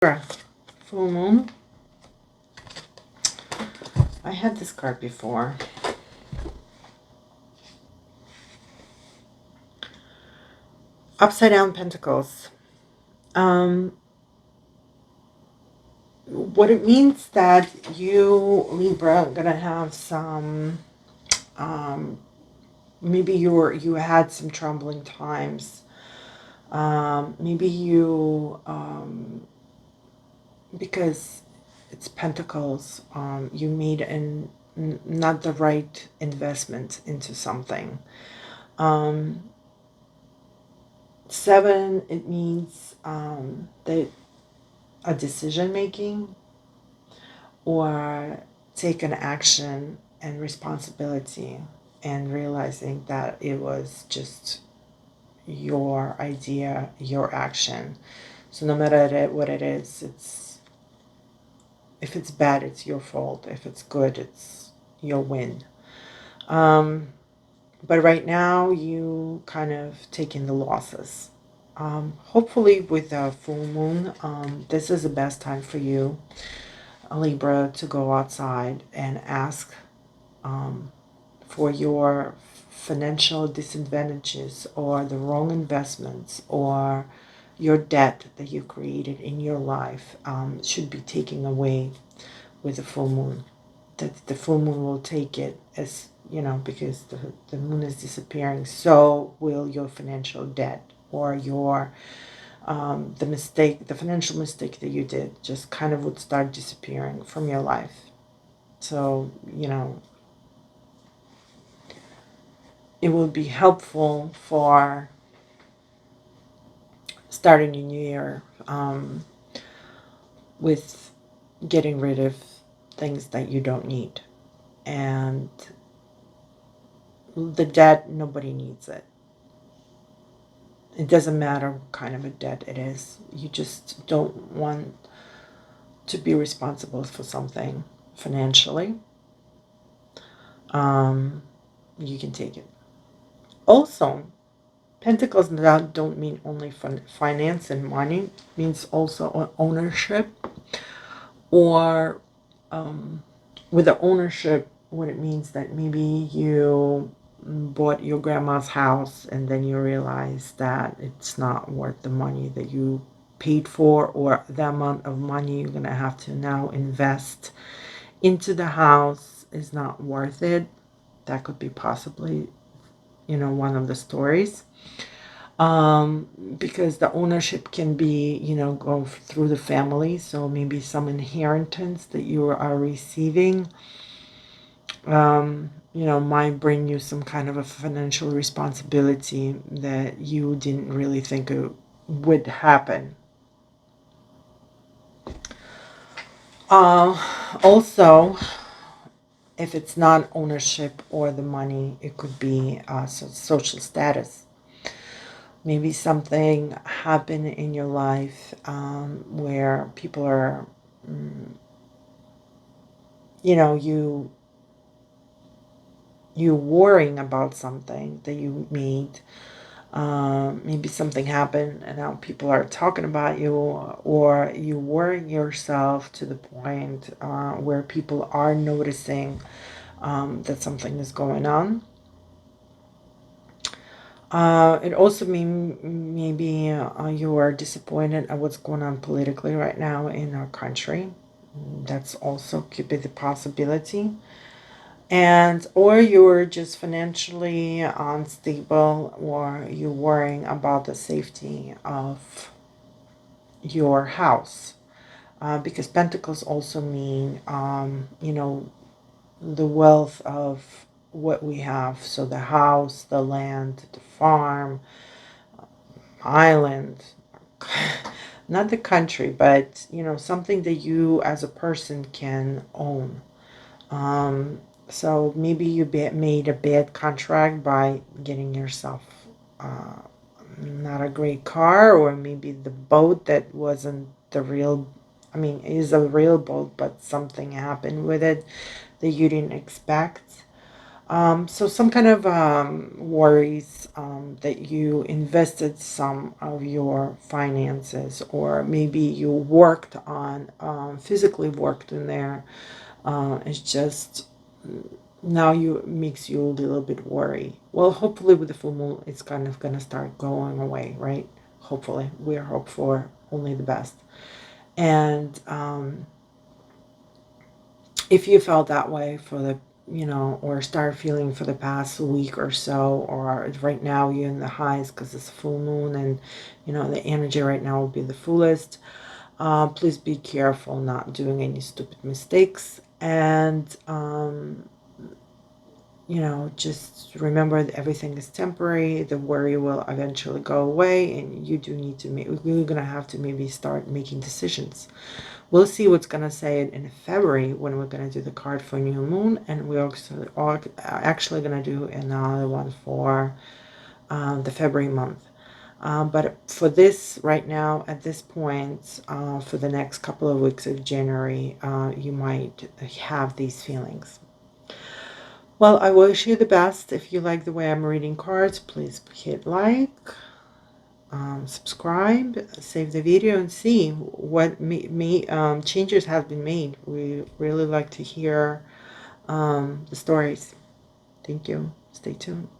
Libra, full moon. I had this card before. Upside down pentacles. Um, what it means that you, Libra, are gonna have some. Maybe you had some troubling times. Maybe you because it's pentacles. You made not the right investment into something. Um, Seven, it means that a decision making or take an action and responsibility and realizing that it was just your idea, your action. So no matter what it is, if it's bad, it's your fault. If it's good, it's your win. Um, but right now, you kind of taking the losses. Hopefully, with a full moon, this is the best time for you, a Libra, to go outside and ask for your financial disadvantages or the wrong investments or your debt that you created in your life should be taken away with the full moon. That the full moon will take it, as you know, because the moon is disappearing, so will your financial debt or your the financial mistake that you did just kind of would start disappearing from your life. So, it will be helpful for starting a new year with getting rid of things that you don't need. And the debt, nobody needs it. It doesn't matter what kind of a debt it is. You just don't want to be responsible for something financially. Um, you can take it. Also, Pentacles don't mean only finance and money. It means also ownership, or with the ownership, what it means that maybe you bought your grandma's house and then you realize that it's not worth the money that you paid for, or the amount of money you're going to have to now invest into the house is not worth it. That could be possibly, one of the stories. Because the ownership can be, go through the family. So maybe some inheritance that you are receiving, might bring you some kind of a financial responsibility that you didn't really think it would happen. Also, if it's not ownership or the money, it could be social status. Maybe something happened in your life where people are, you worrying about something that you made. Maybe something happened and now people are talking about you, or you worrying yourself to the point where people are noticing that something is going on. It also means maybe you are disappointed at what's going on politically right now in our country. That's also could be the possibility. And or you're just financially unstable, or you're worrying about the safety of your house. Because pentacles also mean, the wealth of what we have. So the house, the land, the farm, island, not the country, but something that you as a person can own. So maybe you made a bad contract by getting yourself not a great car, or maybe the boat that wasn't the real, I mean, is a real boat, but something happened with it that you didn't expect. So some kind of worries that you invested some of your finances, or maybe you worked on, physically worked in there. It's just now you makes you a little bit worry. Well, hopefully with the full moon, it's kind of gonna start going away, right? Hopefully, we hope for only the best. And if you felt that way for the, or start feeling for the past week or so, or right now you're in the highs because it's full moon, and the energy right now will be the fullest. Please be careful not doing any stupid mistakes, and just remember that everything is temporary. The worry will eventually go away, and you do need to make, we're gonna have to maybe start making decisions. We'll see what's going to say it in February when we're going to do the card for new moon, and we're also are actually going to do another one for the February month. But for this right now, at this point, for the next couple of weeks of January, you might have these feelings. Well, I wish you the best. If you like the way I'm reading cards, please hit like, subscribe, save the video, and see what changes have been made. We really like to hear the stories. Thank you. Stay tuned.